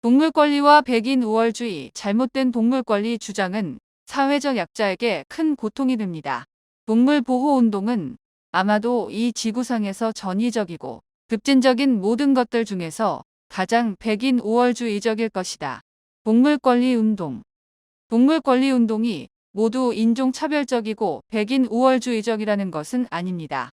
동물권리와 백인 우월주의, 잘못된 동물권리 주장은 사회적 약자에게 큰 고통이 됩니다. 동물보호운동은 아마도 이 지구상에서 전위적이고 급진적인 모든 것들 중에서 가장 백인 우월주의적일 것이다. 동물권리운동. 동물권리운동이 모두 인종차별적이고 백인 우월주의적이라는 것은 아닙니다.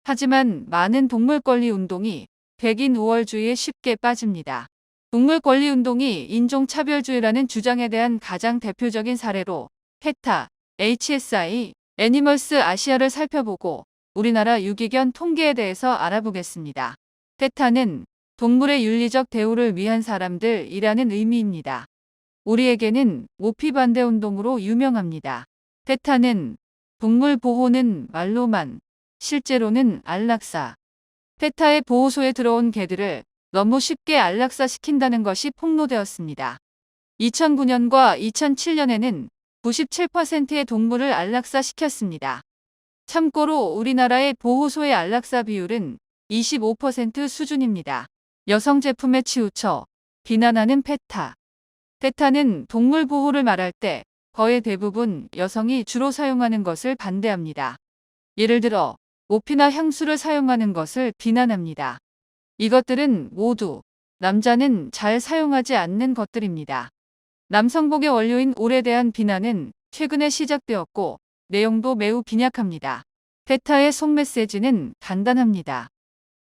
하지만 많은 동물권리운동이 백인 우월주의에 쉽게 빠집니다. 동물권리운동이 인종차별주의라는 주장에 대한 가장 대표적인 사례로 페타, HSI, 애니멀스 아시아를 살펴보고 우리나라 유기견 통계에 대해서 알아보겠습니다. 페타는 동물의 윤리적 대우를 위한 사람들이라는 의미입니다. 우리에게는 모피 반대 운동으로 유명합니다. 페타는 동물 보호는 말로만, 실제로는 안락사. 페타의 보호소에 들어온 개들을 너무 쉽게 안락사시킨다는 것이 폭로되었습니다. 2009년과 2007년에는 97%의 동물을 안락사시켰습니다. 참고로 우리나라의 보호소의 안락사 비율은 25% 수준입니다. 여성 제품에 치우쳐 비난하는 페타. 페타는 동물 보호를 말할 때 거의 대부분 여성이 주로 사용하는 것을 반대합니다. 예를 들어 모피나 향수를 사용하는 것을 비난합니다. 이것들은 모두 남자는 잘 사용하지 않는 것들입니다. 남성복의 원료인 올에 대한 비난은 최근에 시작되었고 내용도 매우 빈약합니다. 페타의 속메시지는 간단합니다.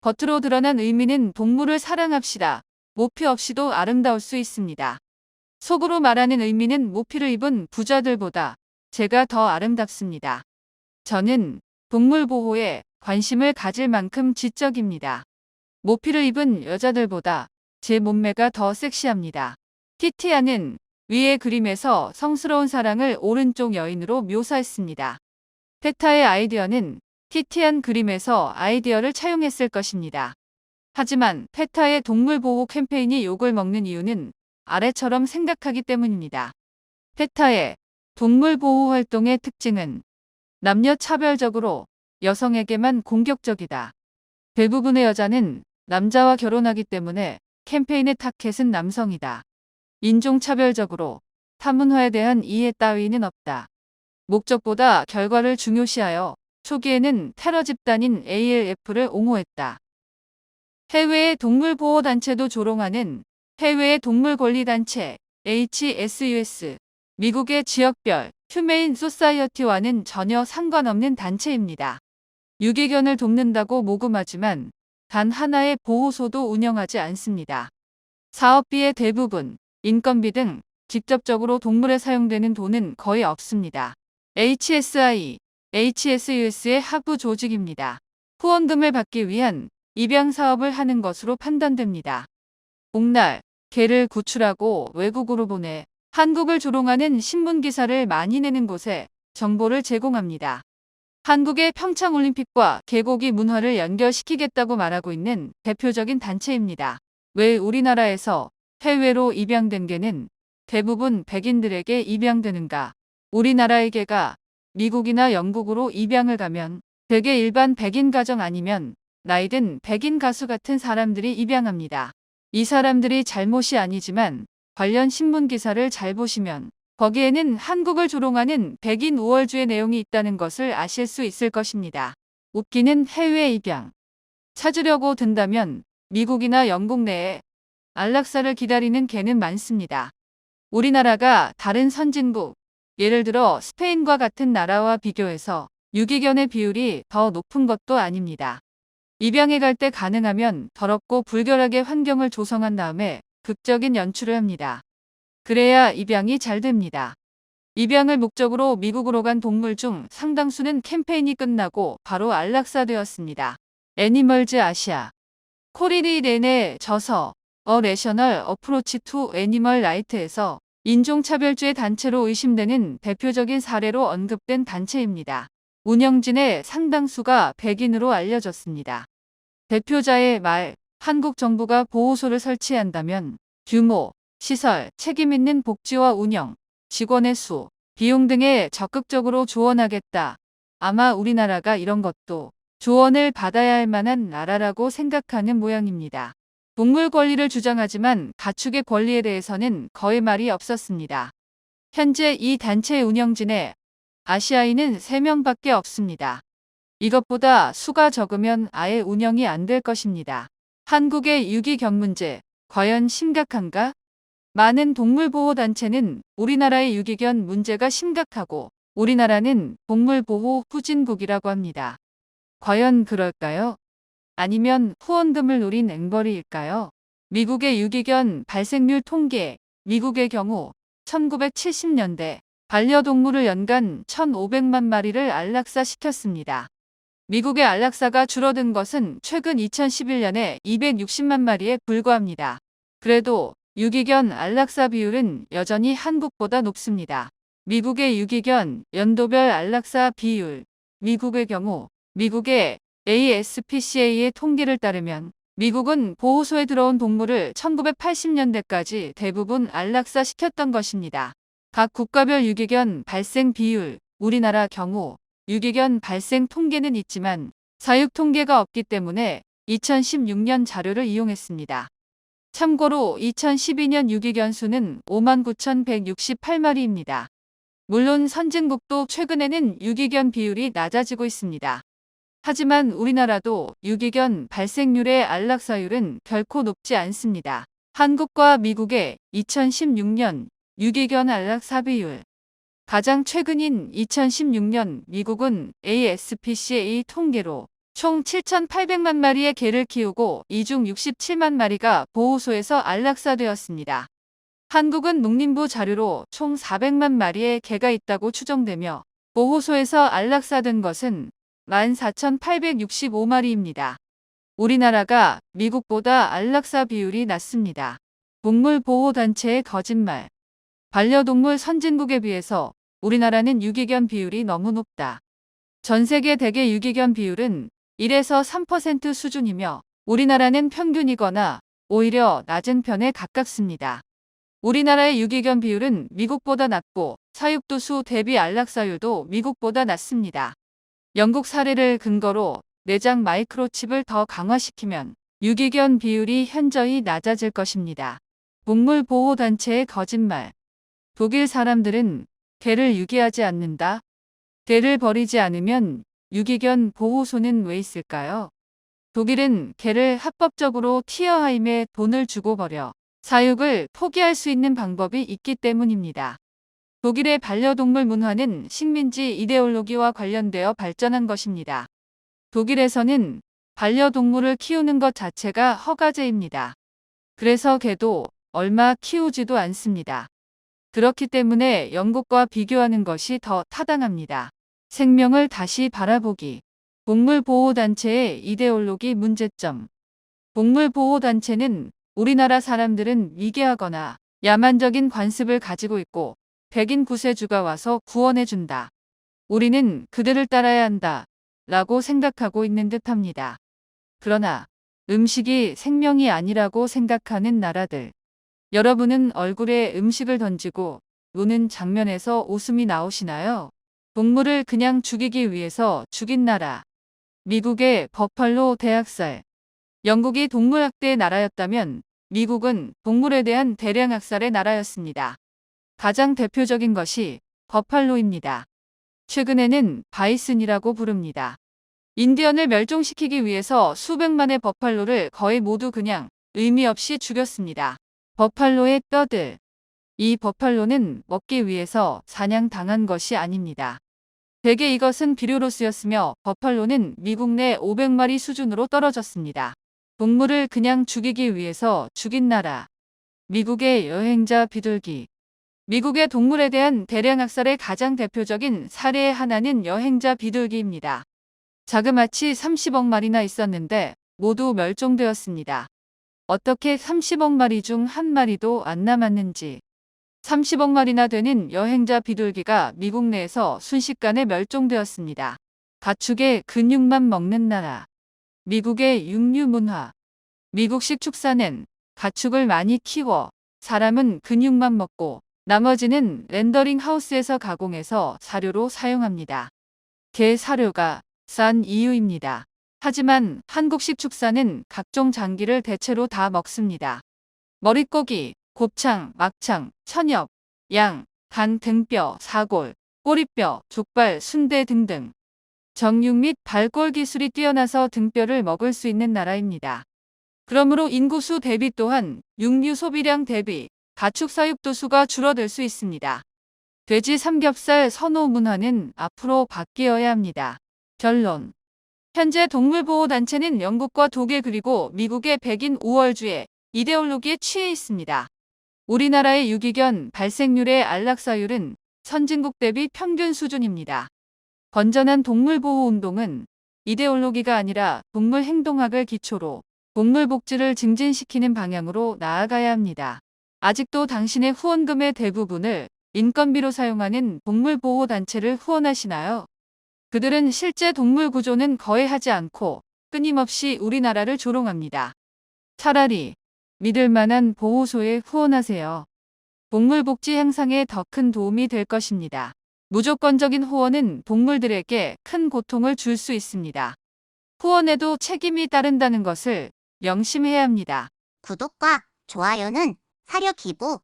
겉으로 드러난 의미는 동물을 사랑합시다. 모피 없이도 아름다울 수 있습니다. 속으로 말하는 의미는 모피를 입은 부자들보다 제가 더 아름답습니다. 저는 동물 보호에 관심을 가질 만큼 지적입니다. 모피를 입은 여자들보다 제 몸매가 더 섹시합니다. 티티아는 위의 그림에서 성스러운 사랑을 오른쪽 여인으로 묘사했습니다. 페타의 아이디어는 티티안 그림에서 아이디어를 차용했을 것입니다. 하지만 페타의 동물보호 캠페인이 욕을 먹는 이유는 아래처럼 생각하기 때문입니다. 페타의 동물보호 활동의 특징은 남녀 차별적으로 여성에게만 공격적이다. 대부분의 여자는 남자와 결혼하기 때문에 캠페인의 타켓은 남성이다. 인종차별적으로 타문화에 대한 이해 따위는 없다. 목적보다 결과를 중요시하여 초기에는 테러 집단인 ALF를 옹호했다. 해외의 동물보호단체도 조롱하는 해외의 동물권리단체 HSUS, 미국의 지역별 휴메인 소사이어티와는 전혀 상관없는 단체입니다. 유기견을 돕는다고 모금하지만 단 하나의 보호소도 운영하지 않습니다. 사업비의 대부분, 인건비 등 직접적으로 동물에 사용되는 돈은 거의 없습니다. HSI, HSUS의 하부 조직입니다. 후원금을 받기 위한 입양 사업을 하는 것으로 판단됩니다. 복날, 개를 구출하고 외국으로 보내 한국을 조롱하는 신문 기사를 많이 내는 곳에 정보를 제공합니다. 한국의 평창올림픽과 개고기 문화를 연결시키겠다고 말하고 있는 대표적인 단체입니다. 왜 우리나라에서 해외로 입양된 개는 대부분 백인들에게 입양되는가? 우리나라의 개가 미국이나 영국으로 입양을 가면 대개 일반 백인 가정 아니면 나이든 백인 가수 같은 사람들이 입양합니다. 이 사람들이 잘못이 아니지만 관련 신문 기사를 잘 보시면 거기에는 한국을 조롱하는 백인 우월주의 내용이 있다는 것을 아실 수 있을 것입니다. 웃기는 해외 입양. 찾으려고 든다면 미국이나 영국 내에 안락사를 기다리는 개는 많습니다. 우리나라가 다른 선진국, 예를 들어 스페인과 같은 나라와 비교해서 유기견의 비율이 더 높은 것도 아닙니다. 입양에 갈 때 가능하면 더럽고 불결하게 환경을 조성한 다음에 극적인 연출을 합니다. 그래야 입양이 잘 됩니다. 입양을 목적으로 미국으로 간 동물 중 상당수는 캠페인이 끝나고 바로 안락사되었습니다. 애니멀즈 아시아. 코리리 렌의 저서 A Rational Approach to Animal Rights에서 인종차별주의 단체로 의심되는 대표적인 사례로 언급된 단체입니다. 운영진의 상당수가 백인으로 알려졌습니다. 대표자의 말, 한국 정부가 보호소를 설치한다면 규모, 시설, 책임 있는 복지와 운영, 직원의 수, 비용 등에 적극적으로 조언하겠다. 아마 우리나라가 이런 것도 조언을 받아야 할 만한 나라라고 생각하는 모양입니다. 동물 권리를 주장하지만 가축의 권리에 대해서는 거의 말이 없었습니다. 현재 이 단체 운영진에 아시아인은 3명밖에 없습니다. 이것보다 수가 적으면 아예 운영이 안 될 것입니다. 한국의 유기견 문제, 과연 심각한가? 많은 동물보호단체는 우리나라의 유기견 문제가 심각하고 우리나라는 동물보호 후진국이라고 합니다. 과연 그럴까요? 아니면 후원금을 노린 앵벌이일까요? 미국의 유기견 발생률 통계, 미국의 경우 1970년대 반려동물을 연간 1,500만 마리를 안락사시켰습니다. 미국의 안락사가 줄어든 것은 최근 2011년에 260만 마리에 불과합니다. 그래도 유기견 안락사 비율은 여전히 한국보다 높습니다. 미국의 유기견 연도별 안락사 비율, 미국의 경우 미국의 ASPCA의 통계를 따르면 미국은 보호소에 들어온 동물을 1980년대까지 대부분 안락사 시켰던 것입니다. 각 국가별 유기견 발생 비율, 우리나라 경우 유기견 발생 통계는 있지만 사육 통계가 없기 때문에 2016년 자료를 이용했습니다. 참고로 2012년 유기견 수는 59,168마리입니다. 물론 선진국도 최근에는 유기견 비율이 낮아지고 있습니다. 하지만 우리나라도 유기견 발생률의 안락사율은 결코 높지 않습니다. 한국과 미국의 2016년 유기견 안락사 비율. 가장 최근인 2016년 미국은 ASPCA 통계로 총 7,800만 마리의 개를 키우고 이 중 67만 마리가 보호소에서 안락사되었습니다. 한국은 농림부 자료로 총 400만 마리의 개가 있다고 추정되며 보호소에서 안락사된 것은 14,865마리입니다. 우리나라가 미국보다 안락사 비율이 낮습니다. 동물보호단체의 거짓말. 반려동물 선진국에 비해서 우리나라는 유기견 비율이 너무 높다. 전 세계 대개 유기견 비율은 1에서 3% 수준이며 우리나라는 평균이거나 오히려 낮은 편에 가깝습니다. 우리나라의 유기견 비율은 미국보다 낮고 사육도수 대비 안락사율도 미국보다 낮습니다. 영국 사례를 근거로 내장 마이크로칩을 더 강화시키면 유기견 비율이 현저히 낮아질 것입니다. 동물보호단체의 거짓말. 독일 사람들은 개를 유기하지 않는다. 개를 버리지 않으면 유기견 보호소는 왜 있을까요? 독일은 개를 합법적으로 티어하임에 돈을 주고 버려 사육을 포기할 수 있는 방법이 있기 때문입니다. 독일의 반려동물 문화는 식민지 이데올로기와 관련되어 발전한 것입니다. 독일에서는 반려동물을 키우는 것 자체가 허가제입니다. 그래서 개도 얼마 키우지도 않습니다. 그렇기 때문에 영국과 비교하는 것이 더 타당합니다. 생명을 다시 바라보기. 동물보호단체의 이데올로기 문제점. 동물보호단체는 우리나라 사람들은 미개하거나 야만적인 관습을 가지고 있고 백인 구세주가 와서 구원해준다. 우리는 그들을 따라야 한다. 라고 생각하고 있는 듯합니다. 그러나 음식이 생명이 아니라고 생각하는 나라들. 여러분은 얼굴에 음식을 던지고 노는 장면에서 웃음이 나오시나요? 동물을 그냥 죽이기 위해서 죽인 나라. 미국의 버팔로 대학살. 영국이 동물학대의 나라였다면 미국은 동물에 대한 대량 학살의 나라였습니다. 가장 대표적인 것이 버팔로입니다. 최근에는 바이슨이라고 부릅니다. 인디언을 멸종시키기 위해서 수백만의 버팔로를 거의 모두 그냥 의미 없이 죽였습니다. 버팔로의 뼈들. 이 버팔로는 먹기 위해서 사냥당한 것이 아닙니다. 대개 이것은 비료로 쓰였으며 버팔로는 미국 내 500마리 수준으로 떨어졌습니다. 동물을 그냥 죽이기 위해서 죽인 나라. 미국의 여행자 비둘기. 미국의 동물에 대한 대량 학살의 가장 대표적인 사례의 하나는 여행자 비둘기입니다. 자그마치 30억 마리나 있었는데 모두 멸종되었습니다. 어떻게 30억 마리 중 한 마리도 안 남았는지. 30억 마리나 되는 여행자 비둘기가 미국 내에서 순식간에 멸종되었습니다. 가축의 근육만 먹는 나라. 미국의 육류 문화. 미국식 축사는 가축을 많이 키워 사람은 근육만 먹고 나머지는 렌더링 하우스에서 가공해서 사료로 사용합니다. 개 사료가 싼 이유입니다. 하지만 한국식 축사는 각종 장기를 대체로 다 먹습니다. 머릿고기, 곱창, 막창, 천엽, 양, 간 등뼈, 사골, 꼬리뼈, 족발, 순대 등등. 정육 및 발골 기술이 뛰어나서 등뼈를 먹을 수 있는 나라입니다. 그러므로 인구수 대비 또한 육류 소비량 대비 가축 사육도 수가 줄어들 수 있습니다. 돼지 삼겹살 선호 문화는 앞으로 바뀌어야 합니다. 결론. 현재 동물보호단체는 영국과 독일 그리고 미국의 백인 우월주의 이데올로기에 취해 있습니다. 우리나라의 유기견 발생률의 안락사율은 선진국 대비 평균 수준입니다. 건전한 동물보호 운동은 이데올로기가 아니라 동물 행동학을 기초로 동물 복지를 증진시키는 방향으로 나아가야 합니다. 아직도 당신의 후원금의 대부분을 인건비로 사용하는 동물보호단체를 후원하시나요? 그들은 실제 동물 구조는 거의 하지 않고 끊임없이 우리나라를 조롱합니다. 차라리 믿을 만한 보호소에 후원하세요. 동물 복지 향상에 더 큰 도움이 될 것입니다. 무조건적인 후원은 동물들에게 큰 고통을 줄 수 있습니다. 후원에도 책임이 따른다는 것을 명심해야 합니다. 구독과 좋아요는 사료 기부